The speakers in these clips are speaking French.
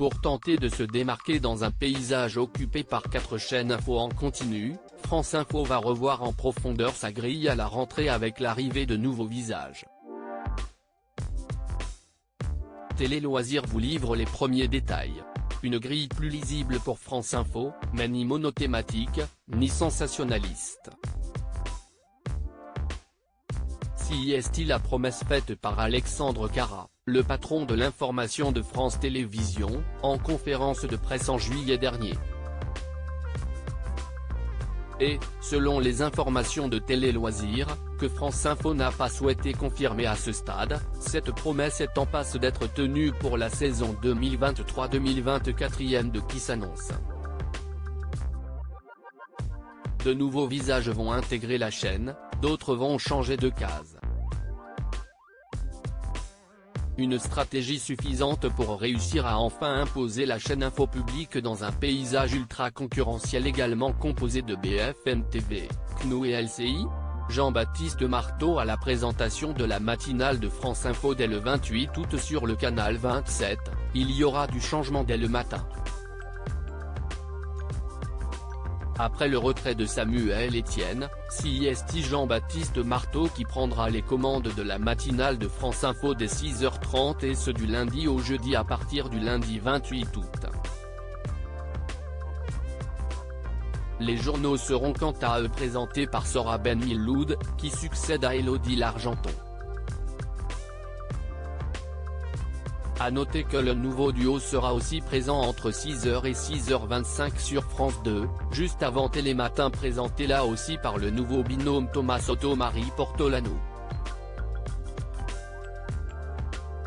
Pour tenter de se démarquer dans un paysage occupé par 4 chaînes info en continu, France Info va revoir en profondeur sa grille à la rentrée avec l'arrivée de nouveaux visages. Télé Loisirs vous livre les premiers détails. Une grille plus lisible pour France Info, mais ni monothématique, ni sensationnaliste. Si est-il la promesse faite par Alexandre Cara, le patron de l'information de France Télévisions, en conférence de presse en juillet dernier. Et, selon les informations de Télé Loisirs, que France Info n'a pas souhaité confirmer à ce stade, cette promesse est en passe d'être tenue pour la saison 2023-2024 de qui s'annonce. De nouveaux visages vont intégrer la chaîne, d'autres vont changer de case. Une stratégie suffisante pour réussir à enfin imposer la chaîne info publique dans un paysage ultra concurrentiel également composé de BFM TV, CNOO et LCI. Jean-Baptiste Marteau à la présentation de la matinale de France Info dès le 28 août sur le canal 27, il y aura du changement dès le matin. Après le retrait de Samuel Etienne, c'est Jean-Baptiste Marteau qui prendra les commandes de la matinale de France Info dès 6h30 et ce du lundi au jeudi à partir du lundi 28 août. Les journaux seront quant à eux présentés par Sora Ben Miloud, qui succède à Élodie Largenton. A noter que le nouveau duo sera aussi présent entre 6h et 6h25 sur France 2, juste avant Télématin présenté là aussi par le nouveau binôme Thomas Soto-Marie Portolano.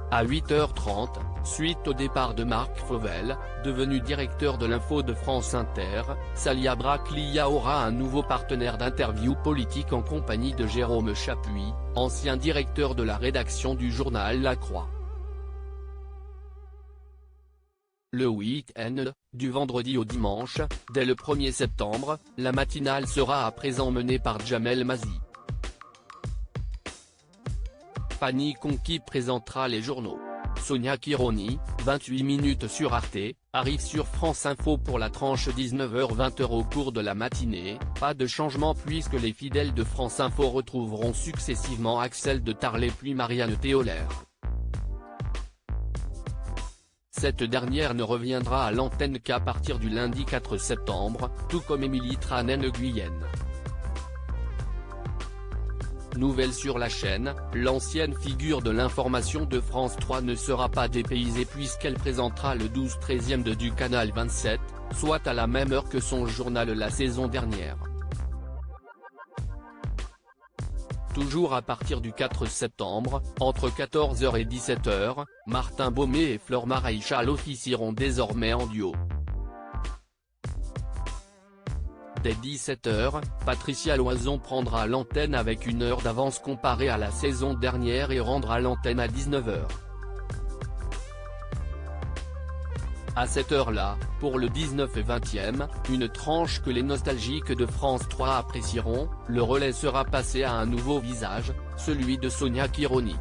À 8h30, suite au départ de Marc Fauvel, devenu directeur de l'info de France Inter, Salia Braclia aura un nouveau partenaire d'interview politique en compagnie de Jérôme Chapuis, ancien directeur de la rédaction du journal La Croix. Le week-end, du vendredi au dimanche, dès le 1er septembre, la matinale sera à présent menée par Jamel Mazy. Fanny Conqui présentera les journaux. Sonia Kironi, 28 minutes sur Arte, arrive sur France Info pour la tranche 19h-20h au cours de la matinée. Pas de changement puisque les fidèles de France Info retrouveront successivement Axel de Tarlet puis Marianne Théolaire. Cette dernière ne reviendra à l'antenne qu'à partir du lundi 4 septembre, tout comme Émilie Tranen-Guyenne. Nouvelle sur la chaîne, l'ancienne figure de l'information de France 3 ne sera pas dépaysée puisqu'elle présentera le 12-13e du canal 27, soit à la même heure que son journal la saison dernière. Toujours à partir du 4 septembre, entre 14h et 17h, Martin Baumet et Flore Maréchal officieront désormais en duo. Dès 17h, Patricia Loison prendra l'antenne avec une heure d'avance comparée à la saison dernière et rendra l'antenne à 19h. À cette heure-là, pour le 19 et 20e, une tranche que les nostalgiques de France 3 apprécieront, le relais sera passé à un nouveau visage, celui de Sonia Kironi.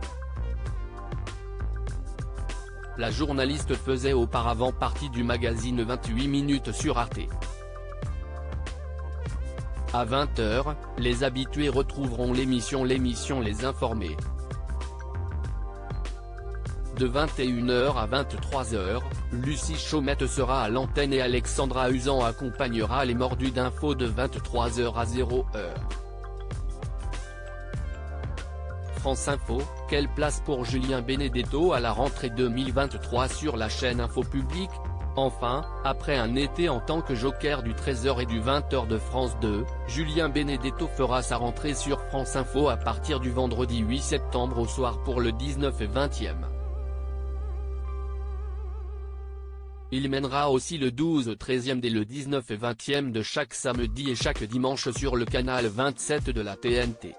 La journaliste faisait auparavant partie du magazine 28 minutes sur Arte. À 20h, les habitués retrouveront l'émission Les Informés. De 21h à 23h, Lucie Chaumette sera à l'antenne et Alexandra Usan accompagnera les mordus d'infos de 23h à 0h. France Info, quelle place pour Julien Benedetto à la rentrée 2023 sur la chaîne Info Publique? Enfin, après un été en tant que joker du 13h et du 20h de France 2, Julien Benedetto fera sa rentrée sur France Info à partir du vendredi 8 septembre au soir pour le 19 et 20e. Il mènera aussi le 12-13e dès le 19 et 20e de chaque samedi et chaque dimanche sur le canal 27 de la TNT.